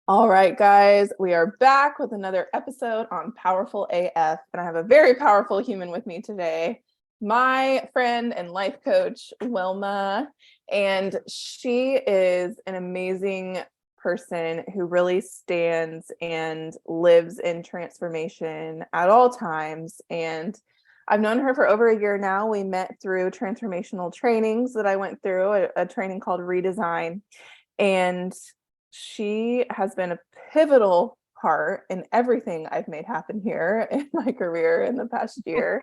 All right, guys, we are back with another episode on Powerful AF, and I have a very powerful human with me today, my friend and life coach, Wilma. And she is an amazing person who really stands and lives in transformation at all times. And I've known her for over a year now. We met through transformational trainings that I went through, a training called Redesign. And she has been a pivotal part in everything I've made happen here in my career in the past year.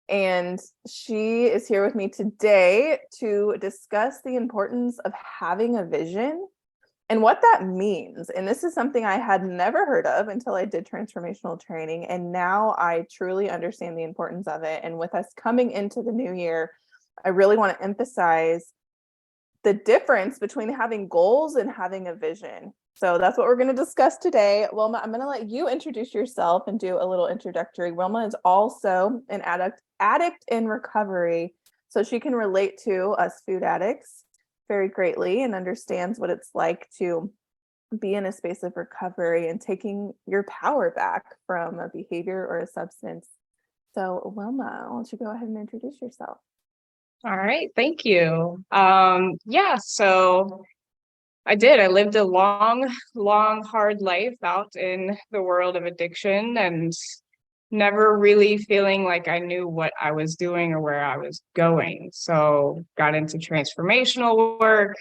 And she is here with me today to discuss the importance of having a vision and what that means. And this is something I had never heard of until I did transformational training. And now I truly understand the importance of it. And with us coming into the new year, I really want to emphasize the difference between having goals and having a vision. So that's what we're going to discuss today. Wilma, I'm going to let you introduce yourself and do a little introductory. Wilma is also an addict in recovery, so she can relate to us food addicts very greatly and understands what it's like to be in a space of recovery and taking your power back from a behavior or a substance. So Wilma, why don't you go ahead and introduce yourself? All right, thank you. So I did. I lived a long, hard life out in the world of addiction and never really feeling like I knew what I was doing or where I was going. So got into transformational work,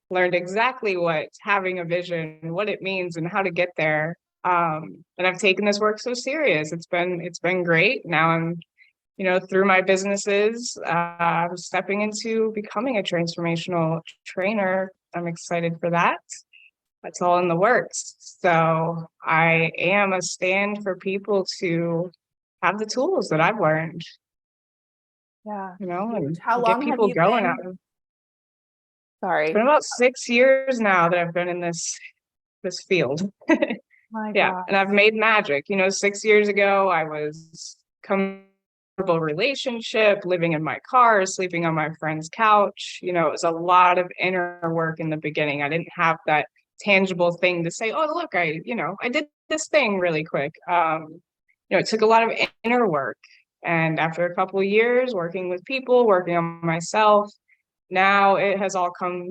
learned exactly what having a vision, what it means and how to get there. And I've taken this work so serious. It's been great. Now I'm through my businesses, I'm stepping into becoming a transformational trainer. I'm excited for that. That's all in the works. So I am a stand for people to have the tools that I've learned, Yeah. and How get long have people you going been? out. It's been Sorry. about 6 years now that I've been in this field. My Yeah, God. and I've made magic. 6 years ago, I was comfortable relationship, living in my car, sleeping on my friend's couch. It was a lot of inner work in the beginning. I didn't have that tangible thing to say, oh, look, I did this thing really quick. It took a lot of inner work. And after a couple of years working with people, working on myself, now it has all come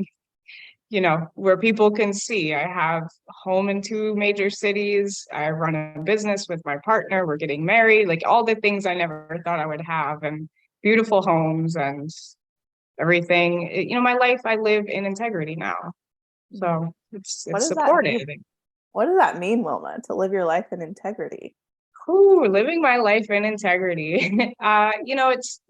where people can see. I have a home in two major cities. I run a business with my partner. We're getting married, like all the things I never thought I would have, and beautiful homes and everything. My life, I live in integrity now. So What it's does that supported. mean? What does that mean, Wilma, to live your life in integrity? Ooh, living my life in integrity. It's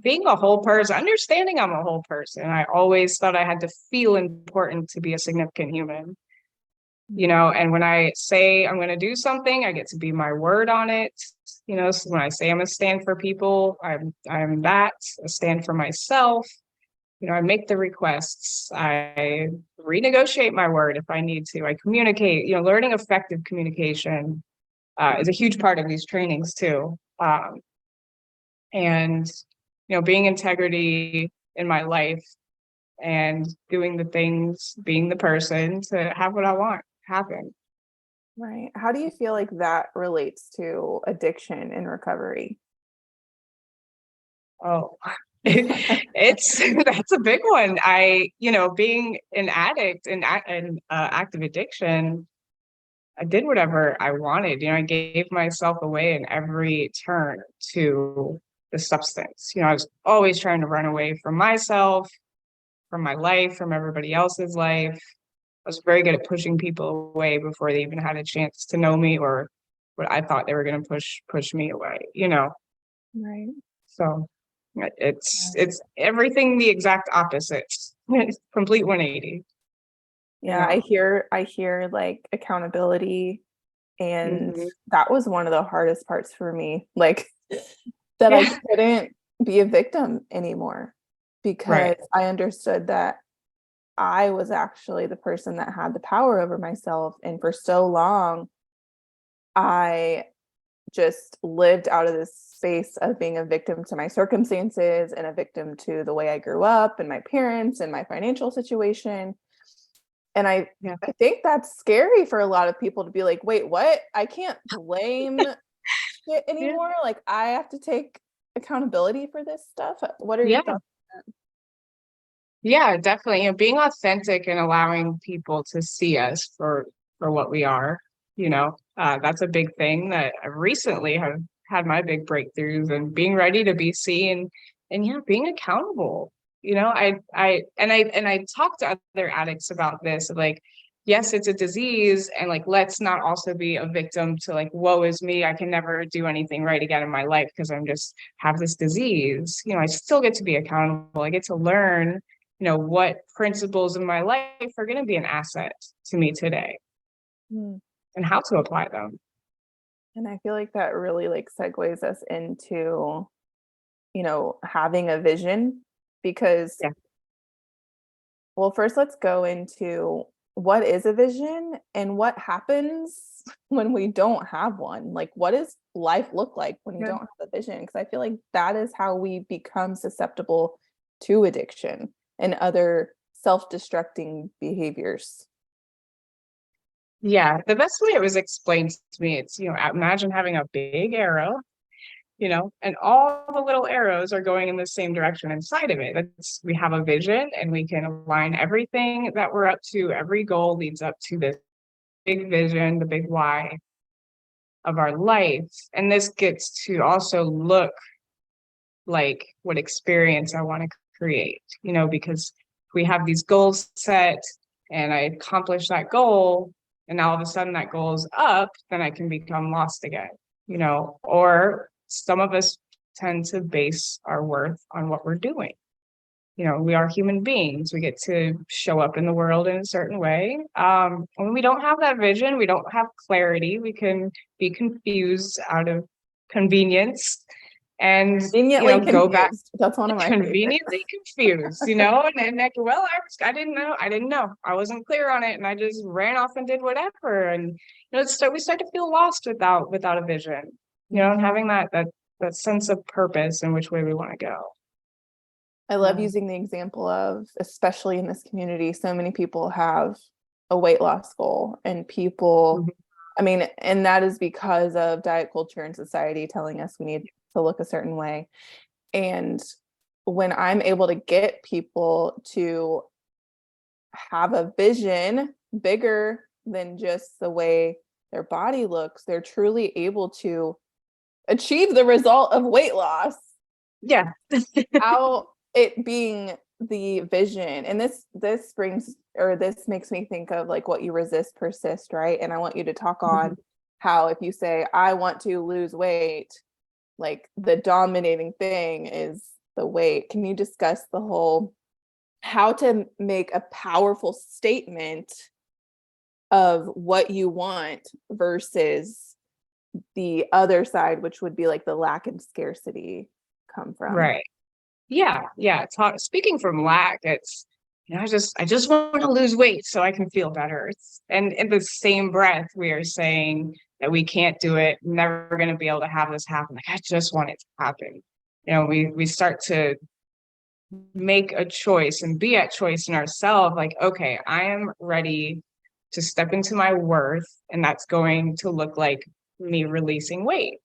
being a whole person, understanding I'm a whole person. I always thought I had to feel important to be a significant human. And when I say I'm going to do something, I get to be my word on it. So when I say I'm a stand for people, I'm that, a stand for myself. I make the requests. I renegotiate my word if I need to. I communicate. Learning effective communication is a huge part of these trainings too. And being integrity in my life and doing the things, being the person to have what I want happen. Right. How do you feel like that relates to addiction and recovery? Oh, it's that's a big one. Being an addict and active addiction, I did whatever I wanted. I gave myself away in every turn to the substance. I was always trying to run away from myself, from my life, from everybody else's life. I was very good at pushing people away before they even had a chance to know me or what I thought they were going to push me away. Right. So Yeah. it's everything the exact opposite. Complete 180, you Yeah, know. I hear like accountability, and Hmm. that was one of the hardest parts for me. Like that I Yeah, couldn't be a victim anymore because right. I understood that I was actually the person that had the power over myself. And for so long, I just lived out of this space of being a victim to my circumstances and a victim to the way I grew up and my parents and my financial situation. And I think that's scary for a lot of people to be like, wait, what? I can't blame shit anymore. Like I have to take accountability for this stuff. What are your thoughts? Yeah, definitely. Being authentic and allowing people to see us for what we are, that's a big thing that I recently have had my big breakthroughs, and being ready to be seen, and being accountable. I talk to other addicts about this, like, yes, it's a disease, and like, let's not also be a victim to like, woe is me, I can never do anything right again in my life because I'm just have this disease. I still get to be accountable. I get to learn what principles in my life are going to be an asset to me today, and how to apply them. And I feel like that really like segues us into, having a vision because, well, first let's go into what is a vision and what happens when we don't have one. Like, what does life look like when you don't have a vision? Because I feel like that is how we become susceptible to addiction and other self-destructing behaviors. Yeah, the best way it was explained to me, it's, imagine having a big arrow, and all the little arrows are going in the same direction inside of it. We have a vision, and we can align everything that we're up to. Every goal leads up to this big vision, the big why of our life. And this gets to also look like what experience I want to create, because we have these goals set and I accomplish that goal, and now all of a sudden that goal is up, then I can become lost again, or some of us tend to base our worth on what we're doing. We are human beings. We get to show up in the world in a certain way. When we don't have that vision, we don't have clarity, we can be confused out of convenience and go back. That's one of my conveniently confused, and like, well, I didn't know, I wasn't clear on it, and I just ran off and did whatever, and we start to feel lost without a vision, and having that sense of purpose and which way we want to go. I love using the example of, especially in this community, so many people have a weight loss goal, and people, I mean, and that is because of diet culture and society telling us we need to look a certain way. And when I'm able to get people to have a vision bigger than just the way their body looks, they're truly able to achieve the result of weight loss. Yeah. How it being the vision. And this makes me think of like what you resist persist, right? And I want you to talk on how, if you say I want to lose weight, like the dominating thing is the weight. Can you discuss the whole how to make a powerful statement of what you want versus the other side, which would be like the lack and scarcity come from? Right. Yeah. Speaking from lack, it's, I just want to lose weight so I can feel better. And in the same breath, we are saying that we can't do it, never going to be able to have this happen. Like, I just want it to happen. We start to make a choice and be at choice in ourselves. Like, okay, I am ready to step into my worth, and that's going to look like me releasing weight.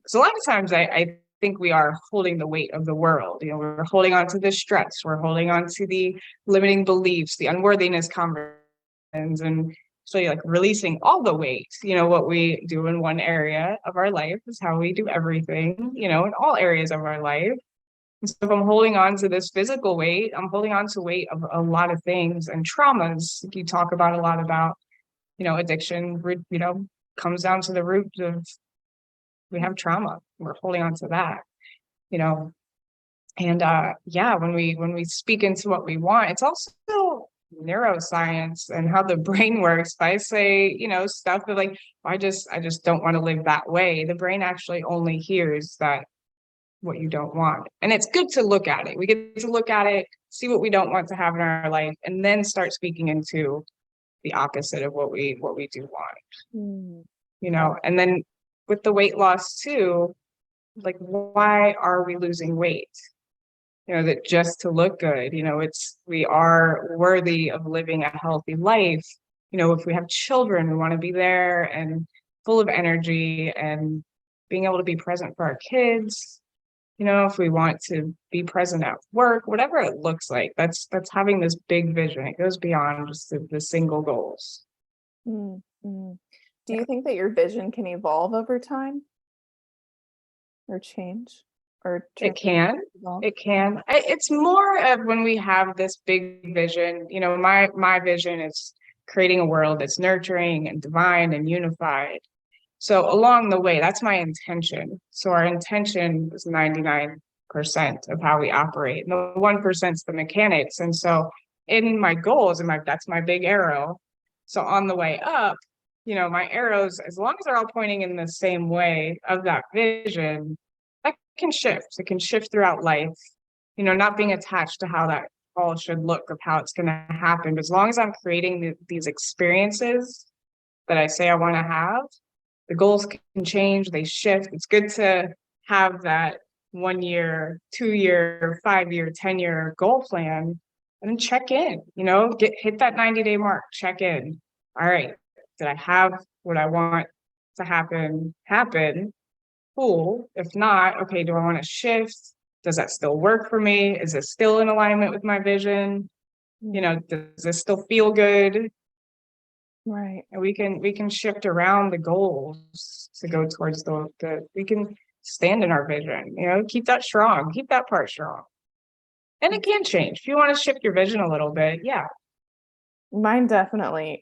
So a lot of times I think we are holding the weight of the world. We're holding on to the stress, we're holding on to the limiting beliefs, the unworthiness conversations, and so like releasing all the weight. What we do in one area of our life is how we do everything, in all areas of our life. And so if I'm holding on to this physical weight, I'm holding on to weight of a lot of things and traumas. You talk about a lot about, addiction, comes down to the root of, we have trauma. We're holding on to that, and when we speak into what we want, it's also neuroscience and how the brain works. If I say, stuff like, I just don't want to live that way, the brain actually only hears that what you don't want. And it's good to look at it. We get to look at it, see what we don't want to have in our life, and then start speaking into the opposite of what we do want. And then with the weight loss too, like, why are we losing weight? that just to look good, we are worthy of living a healthy life. If we have children, we want to be there and full of energy and being able to be present for our kids. If we want to be present at work, whatever it looks like, that's having this big vision. It goes beyond just the single goals. Mm-hmm. Do you think that your vision can evolve over time or change or It can. It's more of when we have this big vision. My vision is creating a world that's nurturing and divine and unified. So along the way, that's my intention. So our intention is 99% of how we operate. And the 1% is the mechanics. And so in my goals, that's my big arrow. So on the way up, my arrows, as long as they're all pointing in the same way of that vision, that can shift. It can shift throughout life, not being attached to how that all should look, of how it's going to happen. But as long as I'm creating these experiences that I say I want to have, the goals can change, they shift. It's good to have that 1 year, 2 year, 5 year, 10-year goal plan and then check in, hit that 90-day mark, check in. All right, did I have what I want to happen? Cool. If not, okay, do I want to shift? Does that still work for me? Is it still in alignment with my vision? Does this still feel good? Right. And we can shift around the goals to go towards we can stand in our vision, keep that strong, keep that part strong. And it can change. If you want to shift your vision a little bit, yeah. Mine definitely.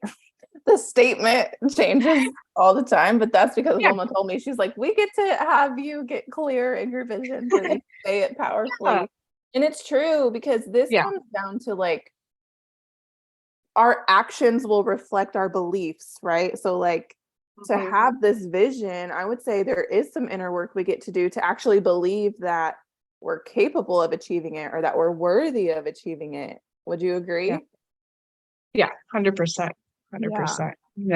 The statement changes all the time, but that's because Wilma told me, she's like, we get to have you get clear in your vision so that you say it powerfully. Yeah. And it's true, because this comes down to like, our actions will reflect our beliefs, right? So like to have this vision, I would say there is some inner work we get to do to actually believe that we're capable of achieving it, or that we're worthy of achieving it. Would you agree? Yeah, 100%. 100%.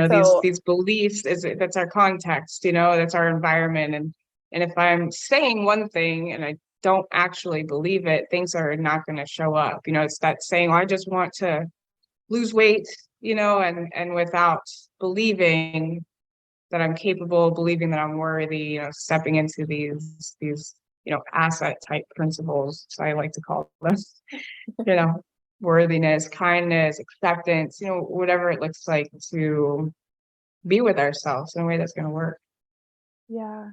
So, these beliefs, that's our context, that's our environment. And if I'm saying one thing and I don't actually believe it, things are not going to show up. It's that saying, I just want to lose weight, and without believing that I'm capable, believing that I'm worthy, stepping into these asset type principles, so I like to call them, worthiness, kindness, acceptance, whatever it looks like to be with ourselves in a way that's going to work. Yeah.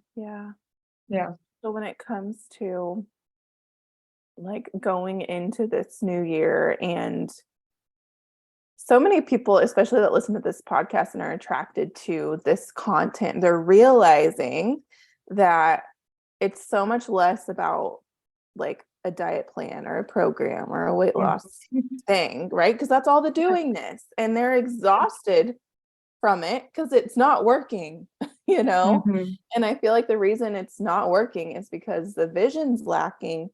So when it comes to like going into this new year, and so many people, especially that listen to this podcast and are attracted to this content, they're realizing that it's so much less about like a diet plan or a program or a weight loss thing, right? Because that's all the doingness, and they're exhausted from it because it's not working, And I feel like the reason it's not working is because the vision's lacking.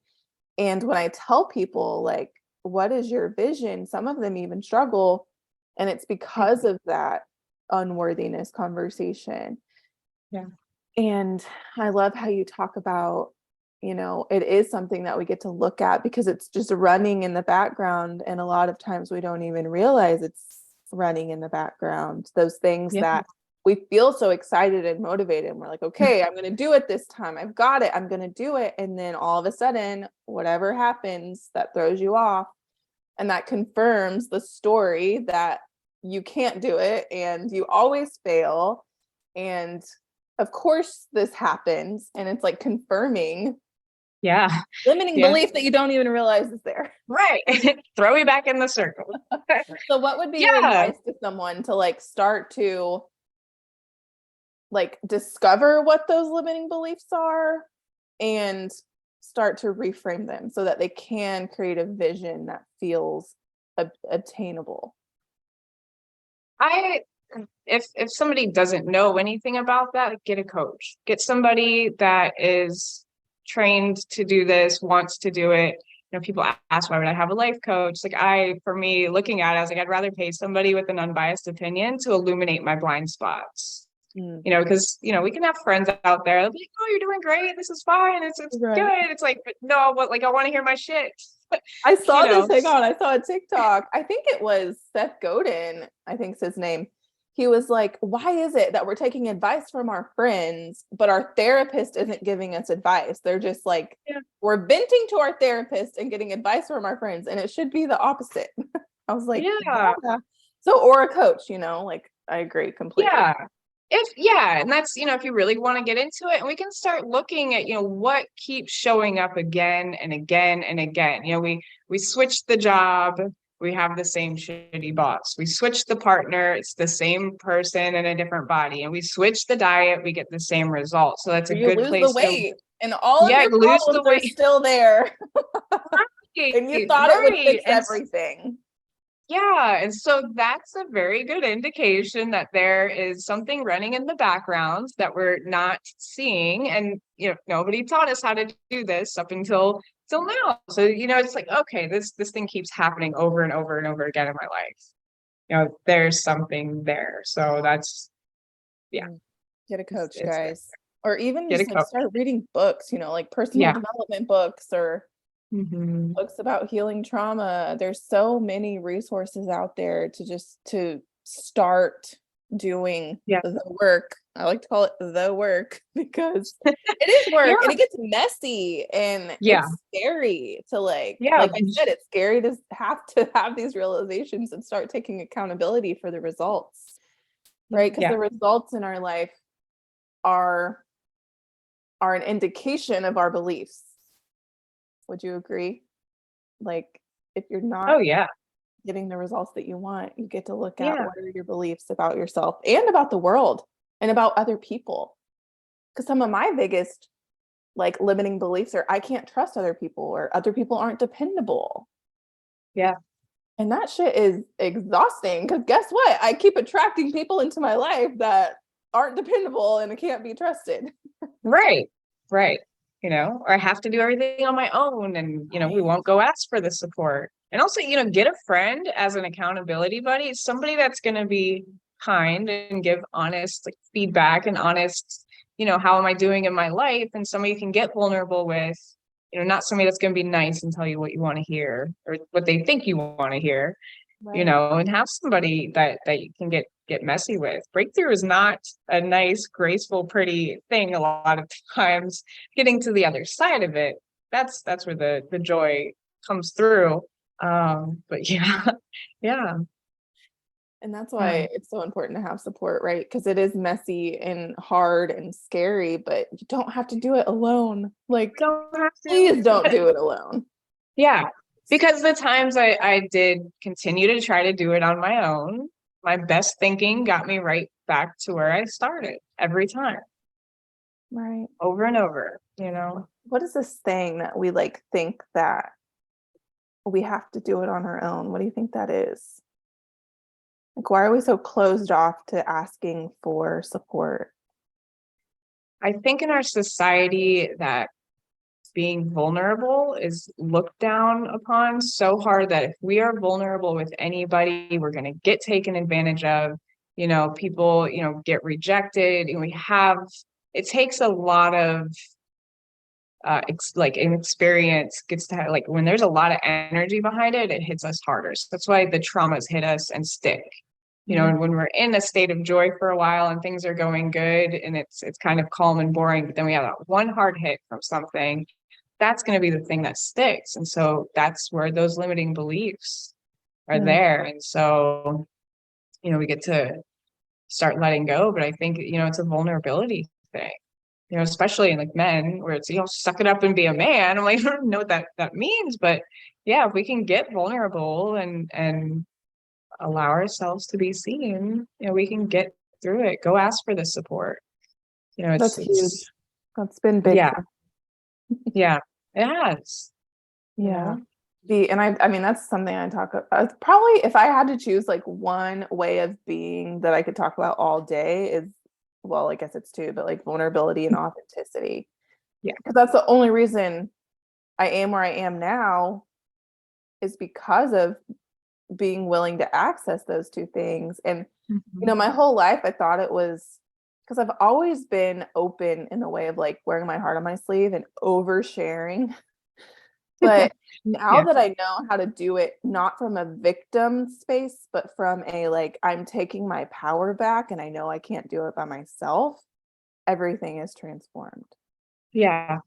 And when I tell people like, what is your vision? Some of them even struggle. And it's because of that unworthiness conversation. Yeah. And I love how you talk about, it is something that we get to look at because it's just running in the background. And a lot of times we don't even realize it's running in the background. Those things that we feel so excited and motivated. And we're like, okay, I'm going to do it this time. I've got it. I'm going to do it. And then all of a sudden, whatever happens that throws you off, and that confirms the story that you can't do it and you always fail. And of course this happens, and it's like confirming limiting belief that you don't even realize is there. Right. Throw me back in the circle. So what would be your advice to someone to like start to like discover what those limiting beliefs are and start to reframe them so that they can create a vision that feels attainable? If somebody doesn't know anything about that, get a coach. Get somebody that is trained to do this, wants to do it. People ask, why would I have a life coach? Like for me, looking at it, I was like, I'd rather pay somebody with an unbiased opinion to illuminate my blind spots. Mm. Because, we can have friends out there. They'll be like, oh, you're doing great. This is fine. It's Right. good. It's like, but no, but like, I want to hear my shit. I saw this. know. Hang on. I saw a TikTok. I think it was Seth Godin, I think's his name. He was like, why is it that we're taking advice from our friends, but our therapist isn't giving us advice? They're just like, Yeah. we're venting to our therapist and getting advice from our friends, and it should be the opposite. I was like, Yeah. So, or a coach, like, I agree completely. Yeah. And that's, if you really want to get into it, and we can start looking at, what keeps showing up again and again and again. We switch the job, we have the same shitty boss. We switch the partner, it's the same person in a different body. And we switch the diet, we get the same result. So that's a You good lose the place to, weight, and all of your lose the problems are weight. still there. Right, And you thought it would fix and everything. yeah, and so that's a very good indication that there is something running in the background that we're not seeing. And nobody taught us how to do this up until now. So it's like, okay, this thing keeps happening over and over and over again in my life. There's something there. So that's Get a coach, it's guys. Or even get a just like coach. start reading books, like personal Yeah. development books or Mhm. books about healing trauma. There's so many resources out there to start doing Yeah. the work. I like to call it the work because it is work Yeah. and it gets messy and Yeah. it's scary to like Yeah. I said, it's scary to have these realizations and start taking accountability for the results, right? Because the results in our life are an indication of our beliefs. Would you agree? Like, if you're not Oh yeah. getting the results that you want, you get to look at Yeah. what are your beliefs about yourself and about the world and about other people. Because some of my biggest like limiting beliefs are I can't trust other people or other people aren't dependable. Yeah. And that shit is exhausting because guess what? I keep attracting people into my life that aren't dependable and can't be trusted. Right. Right. Or I have to do everything on my own, and we won't go ask for the support. And also, get a friend as an accountability buddy, somebody that's going to be kind and give honest like feedback and honest, how am I doing in my life, and somebody you can get vulnerable with, not somebody that's going to be nice and tell you what you want to hear or what they think you want to hear. Right. And have somebody that you can get messy with. Breakthrough is not a nice, graceful, pretty thing. A lot of times, getting to the other side of it, that's where the joy comes through. But yeah. And that's why it's so important to have support, right? Because it is messy and hard and scary, but you don't have to do it alone. Like, Don't have to. please don't do it alone. Yeah. Because the times I did continue to try to do it on my own, my best thinking got me right back to where I started every time. Right. Over and over, What is this thing that we like think that we have to do it on our own? What do you think that is? Like, why are we so closed off to asking for support? I think in our society that being vulnerable is looked down upon so hard that if we are vulnerable with anybody, we're going to get taken advantage of. People, get rejected, and it takes a lot of like an experience gets to have, like when there's a lot of energy behind it, it hits us harder. So that's why the traumas hit us and stick. And when we're in a state of joy for a while and things are going good and it's kind of calm and boring, but then we have that one hard hit from something, that's going to be the thing that sticks. And so that's where those limiting beliefs are there. And so, we get to start letting go. But I think, it's a vulnerability thing, especially in like men where it's, suck it up and be a man. I'm like, I don't know what that means, but yeah, if we can get vulnerable and allow ourselves to be seen, we can get through it. Go ask for the support. That's huge. That's been big. Yeah. Yeah, it has. Yeah. And I mean, that's something I talk about. Probably if I had to choose like one way of being that I could talk about all day is, well, I guess it's two, but like vulnerability and authenticity. Yeah. Because that's the only reason I am where I am now is because of being willing to access those two things. And, my whole life I thought it was because I've always been open in the way of like wearing my heart on my sleeve and oversharing. But now Yeah. that I know how to do it, not from a victim space, but from a like, I'm taking my power back and I know I can't do it by myself, everything is transformed. Yeah.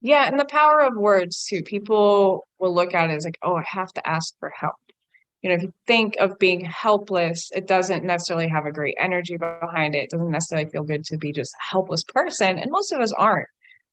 Yeah. And the power of words too. People will look at it as like, oh, I have to ask for help. You know, if you think of being helpless, it doesn't necessarily have a great energy behind it. It doesn't necessarily feel good to be just a helpless person. And most of us aren't.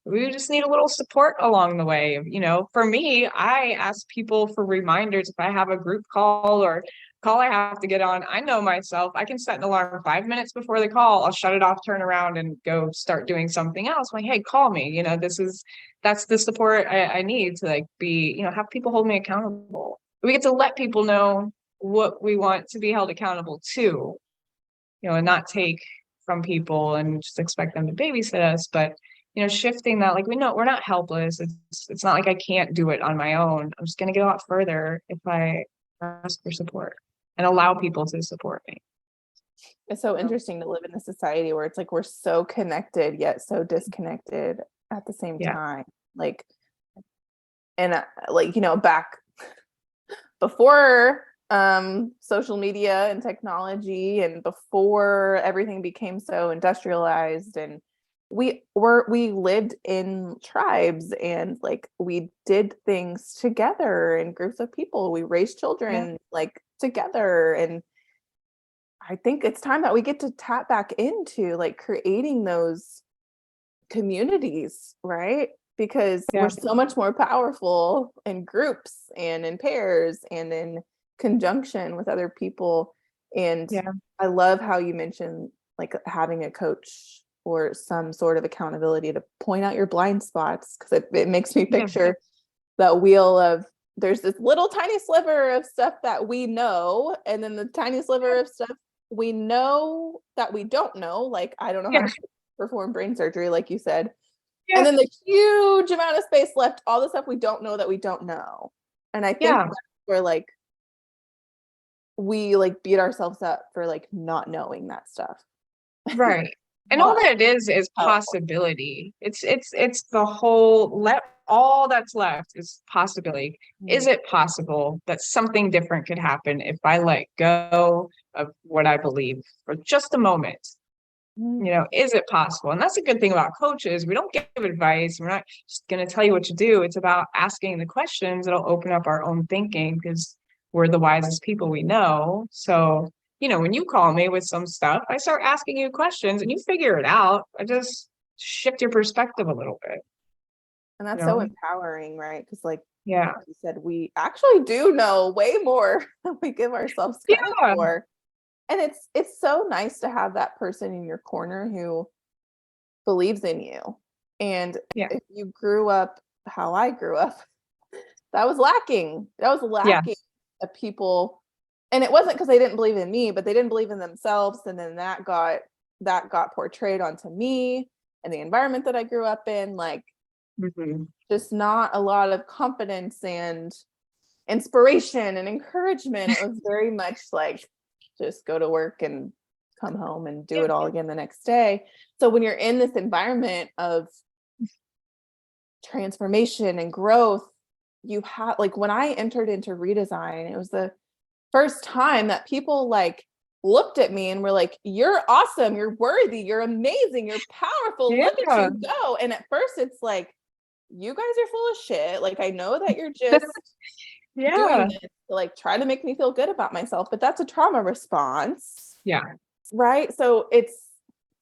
We just need a little support along the way. You know, for me, I ask people for reminders if I have a group call or call I have to get on. I know myself. I can set an alarm 5 minutes before the call. I'll shut it off, turn around, and go start doing something else. Like, hey, call me. You know, that's the support I need to like be, you know, have people hold me accountable. We get to let people know what we want to be held accountable to, you know, and not take from people and just expect them to babysit us, but you know, shifting that, like we know we're not helpless. It's not like I can't do it on my own. I'm just gonna get a lot further if I ask for support and allow people to support me. It's so So, interesting to live in a society where it's like we're so connected yet so disconnected at the same yeah, time. Like, and like, back before social media and technology and before everything became so industrialized, and we lived in tribes and like we did things together in groups of people. We raised yeah, children like together, and I think it's time that we get to tap back into like creating those communities, right? Because we're yeah, so much more powerful in groups and in pairs and in conjunction with other people. And yeah, I love how you mentioned like having a coach or some sort of accountability to point out your blind spots, because it makes me yeah, picture that wheel of there's this little tiny sliver of stuff that we know, and then the tiny sliver of stuff we know that we don't know. Like, I don't know how yeah, to perform brain surgery, like you said. And yeah, then the huge amount of space left, all the stuff we don't know that we don't know. And I think yeah, that's where like we like beat ourselves up for like not knowing that stuff. right. And all But that is powerful. possibility. It's the whole let all that's left is possibility. Is Mm. it possible that something different could happen if I let go of what I believe for just a moment? You Mm. know, is it possible? And that's a good thing about coaches. We don't give advice. We're not just going to tell you what to do. It's about asking the questions that'll open up our own thinking because we're the wisest people we know. So, you know, when you call me with some stuff, I start asking you questions and you figure it out. I just shift your perspective a little bit, And you that's so know? empowering, right? Because like Yeah. you said, we actually do know way more than we give ourselves credit Yeah. for. And it's so nice to have that person in your corner who believes in you. And Yeah. if you grew up how I grew up, that was lacking. That was Yeah. lacking of people. And it wasn't because they didn't believe in me, but they didn't believe in themselves. And then that got portrayed onto me and the environment that I grew up in. Like, Mhm. just not a lot of confidence and inspiration and encouragement. It was very much like just go to work and come home and do Yeah. it all again the next day. So when you're in this environment of transformation and growth, you have like when I entered into redesign, it was the first time that people like looked at me and were like, "You're awesome, you're worthy, you're amazing, you're powerful, look at Yeah. you go." And at first it's like, you guys are full of shit. Like, I know that you're just doing Yeah. this to like try to make me feel good about myself, but that's a trauma response, Yeah. right? So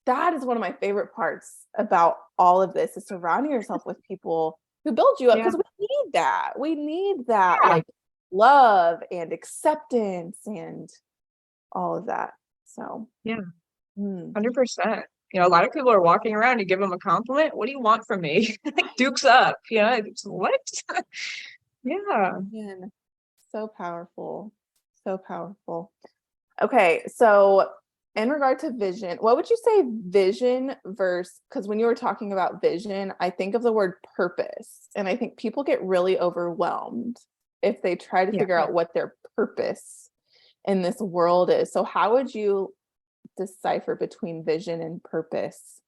that is one of my favorite parts about all of this, is surrounding yourself with people who build you up, Yeah. because we need that. We need that Yeah. like love and acceptance and all of that. So, Yeah. mm, 100%. You know, a lot of people are walking around to give them a compliment. What do you want from me? Like Duke's up. You know, it's, what? Yeah. man, so powerful. So powerful. Okay, so in regard to vision, what would you say vision versus, because when you were talking about vision, I think of the word purpose, and I think people get really overwhelmed if they try to Yeah. figure out what their purpose in this world is. So how would you decipher between vision and purpose?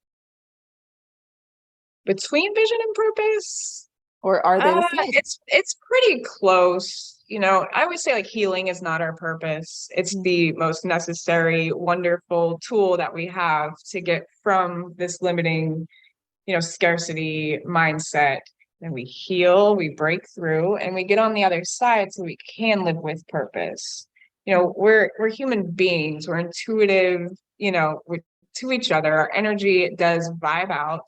Between vision and purpose, Or are they the same? it's pretty close. I always say like healing is not our purpose. It's the most necessary, wonderful tool that we have to get from this limiting, scarcity mindset. And we heal, we break through, and we get on the other side so we can live with purpose. We're human beings, we're intuitive, to each other. Our energy does vibe out.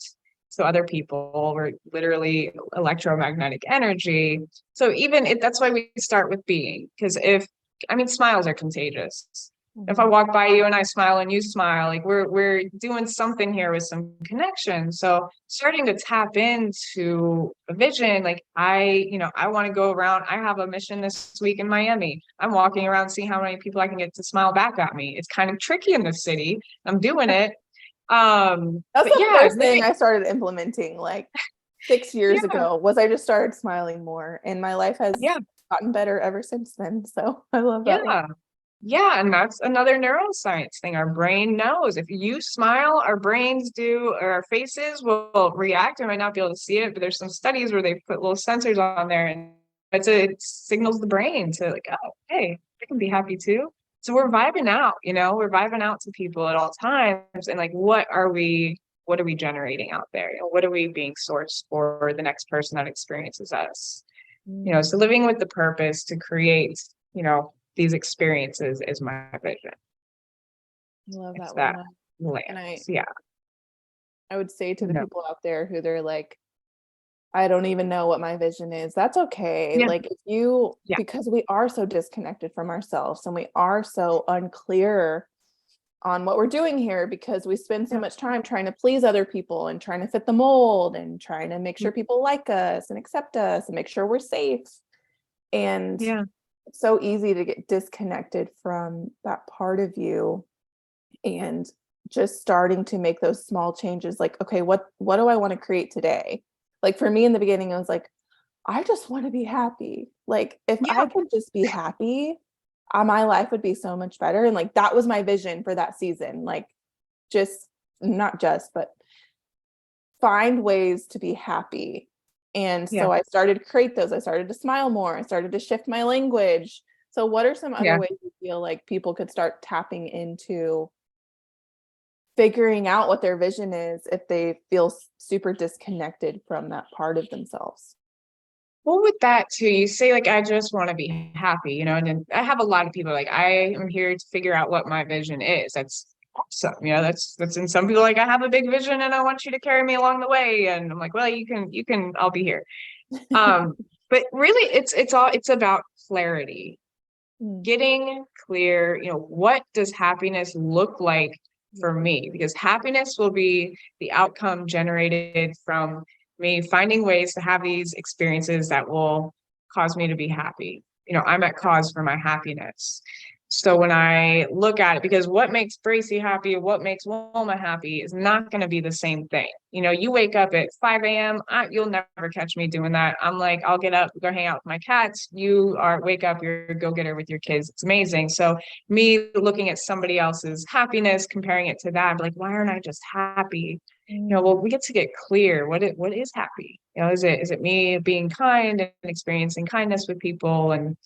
So other people, we're literally electromagnetic energy. So that's why we start with being, because smiles are contagious. If I walk by you and I smile and you smile, like we're doing something here with some connection. So starting to tap into a vision, like I want to go around. I have a mission this week in Miami. I'm walking around, seeing how many people I can get to smile back at me. It's kind of tricky in the city. I'm doing it. That's the first thing I started implementing like 6 years ago, was I just started smiling more, and my life has gotten better ever since then. So I love that one. Yeah, and that's another neuroscience thing. Our brain knows if you smile, our brains do, or our faces will react. I might not be able to see it, but there's some studies where they put little sensors on there, and it signals the brain to like, oh, hey, I can be happy too. So we're vibing out, we're vibing out to people at all times. And like, what are we generating out there? What are we being sourced for the next person that experiences us? So living with the purpose to create, these experiences is my vision. I love It's that one. And I would say to the people out there who they're like, I don't even know what my vision is. That's okay. Like because we are so disconnected from ourselves and we are so unclear on what we're doing here, because we spend so much time trying to please other people and trying to fit the mold and trying to make sure people like us and accept us and make sure we're safe. And it's so easy to get disconnected from that part of you, and just starting to make those small changes. Like, okay, what do I want to create today? Like for me in the beginning, I was like, I just want to be happy. Like if I could just be happy, my life would be so much better. And like, that was my vision for that season. Like but find ways to be happy. And so I started to create those. I started to smile more. I started to shift my language. So what are some other ways you feel like people could start tapping into figuring out what their vision is if they feel super disconnected from that part of themselves? Well, with that too, you say like, I just want to be happy, and then I have a lot of people like, I am here to figure out what my vision is. That's awesome. That's in some people like, I have a big vision and I want you to carry me along the way. And I'm like, well, you can, I'll be here. But really it's about clarity, getting clear, what does happiness look like for me? Because happiness will be the outcome generated from me finding ways to have these experiences that will cause me to be happy. I'm at cause for my happiness. So when I look at it, because what makes Bracy happy, what makes Wilma happy is not going to be the same thing. You wake up at 5 a.m. You'll never catch me doing that. I'm like, I'll get up, go hang out with my cats. Wake up, you're a go-getter with your kids. It's amazing. So me looking at somebody else's happiness, comparing it to that, I'm like, why aren't I just happy? Well, we get to get clear. What is happy? Is it me being kind and experiencing kindness with people and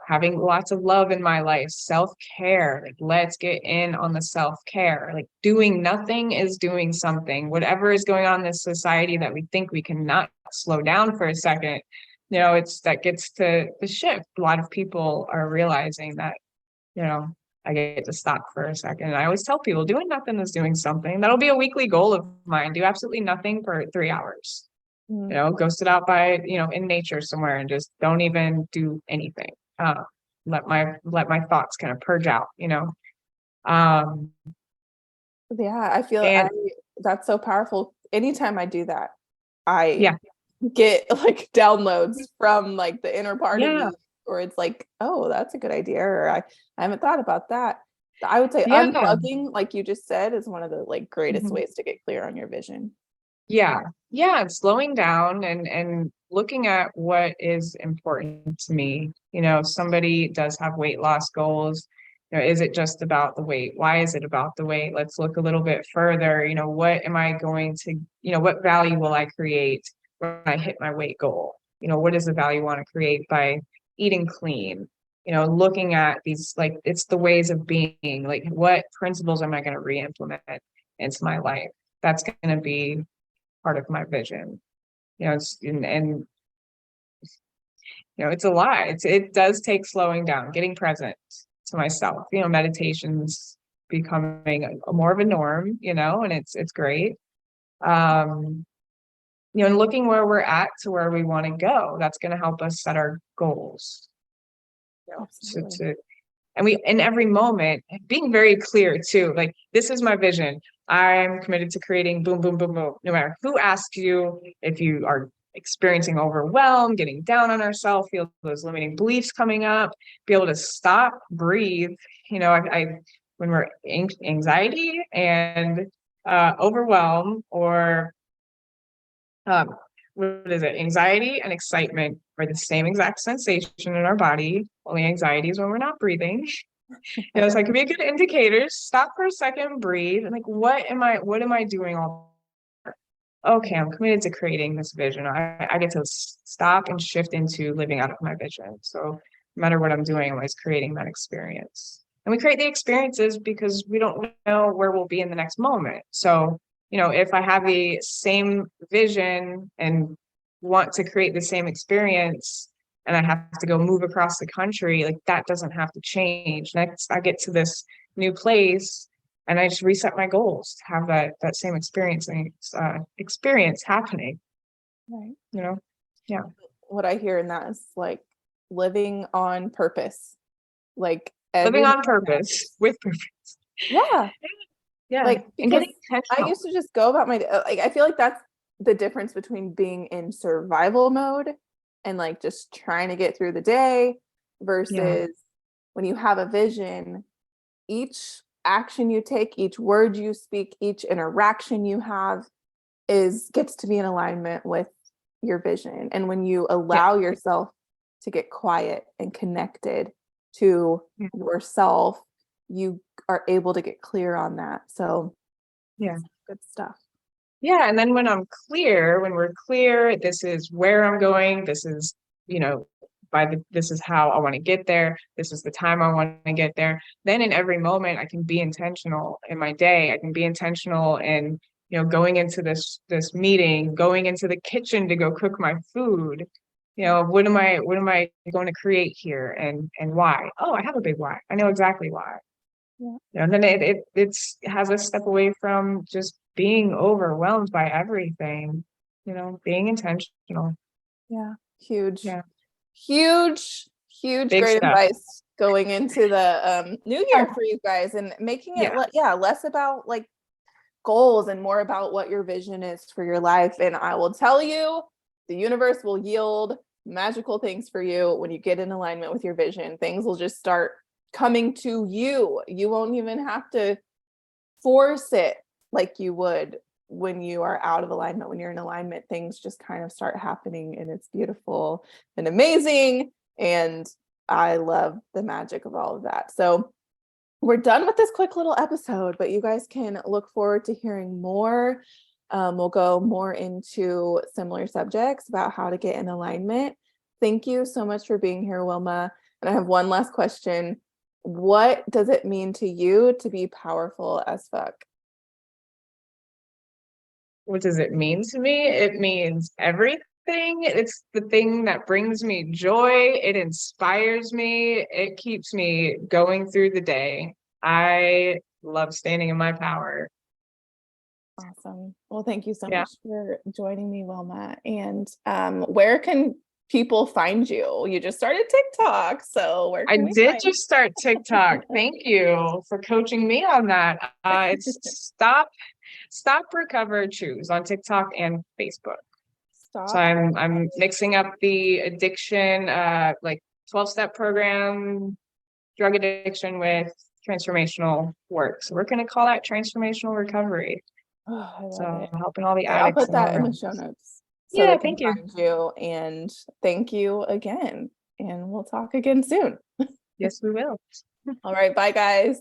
having lots of love in my life, self-care. Like, let's get in on the self-care. Like, doing nothing is doing something. Whatever is going on in this society that we think we cannot slow down for a second, that gets to the shift. A lot of people are realizing that, I get to stop for a second. And I always tell people, doing nothing is doing something. That'll be a weekly goal of mine. Do absolutely nothing for 3 hours. Go sit out by, in nature somewhere and just don't even do anything. Let my thoughts kind of purge out, I feel that's so powerful. Anytime I do that, I get like downloads from like the inner part of me, or it's like, oh, that's a good idea, or I haven't thought about that. I would say unplugging, like you just said, is one of the like greatest ways to get clear on your vision. And slowing down and looking at what is important to me. If somebody does have weight loss goals, is it just about the weight? Why is it about the weight? Let's look a little bit further. What am I going to, what value will I create when I hit my weight goal? What is the value I want to create by eating clean? Looking at these, like, it's the ways of being, like, what principles am I going to re-implement into my life? That's going to be part of my vision. It's a lot. It does take slowing down, getting present to myself. Meditation's becoming more of a norm, and it's great. And looking where we're at to where we want to go, that's going to help us set our goals. And we, in every moment, being very clear too, like, this is my vision. I'm committed to creating boom, boom, boom, boom. No matter who asks you, if you are experiencing overwhelm, getting down on ourselves, feel those limiting beliefs coming up, be able to stop, breathe. When we're anxiety and overwhelm, or what is it? Anxiety and excitement are the same exact sensation in our body. Only anxiety is when we're not breathing. So it can be a good indicator. Stop for a second, breathe, and like, what am I doing all? Okay, I'm committed to creating this vision. I get to stop and shift into living out of my vision. So no matter what I'm doing, I'm always creating that experience. And we create the experiences because we don't know where we'll be in the next moment. So, if I have the same vision and want to create the same experience, and I have to go move across the country, like, that doesn't have to change. Next, I get to this new place and I just reset my goals to have that same experience happening. Right. Yeah. What I hear in that is like living on purpose, like living on purpose with purpose. Yeah. Yeah. Like, And because getting I used to just go about my like, I feel like that's the difference between being in survival mode and like just trying to get through the day versus when you have a vision. Each action you take, each word you speak, each interaction you have gets to be in alignment with your vision. And when you allow yourself to get quiet and connected to yourself, you are able to get clear on that. So good stuff. Yeah. And then when we're clear, this is where I'm going, this is, this is how I want to get there, this is the time I want to get there. Then in every moment, I can be intentional in my day. I can be intentional in, going into this meeting, going into the kitchen to go cook my food. What am I going to create here, and why? Oh, I have a big why. I know exactly why. And then it has us step away from just being overwhelmed by everything, being intentional. Huge Big great stuff. advice going into the new year for you guys, and making it less about like goals and more about what your vision is for your life. And I will tell you, the universe will yield magical things for you when you get in alignment with your vision. Things will just start coming to you. You won't even have to force it like you would when you are out of alignment. When you're in alignment, things just kind of start happening, and it's beautiful and amazing. And I love the magic of all of that. So we're done with this quick little episode, but you guys can look forward to hearing more. We'll go more into similar subjects about how to get in alignment. Thank you so much for being here, Wilma. And I have one last question. What does it mean to you to be powerful as fuck? What does it mean to me? It means everything. It's the thing that brings me joy. It inspires me. It keeps me going through the day. I love standing in my power. Awesome. Well, thank you so much for joining me, Wilma. And where can people find you? You just started TikTok, so where can we did find just start TikTok. Thank you for coaching me on that. It's Stop, Recover, Choose on TikTok and Facebook. So I'm mixing up the addiction, like 12-step program, drug addiction with transformational work. So we're going to call that transformational recovery. So helping all the addicts. I'll put that in the show notes. So yeah, thank you. Find you. And thank you again. And we'll talk again soon. Yes, we will. All right. Bye, guys.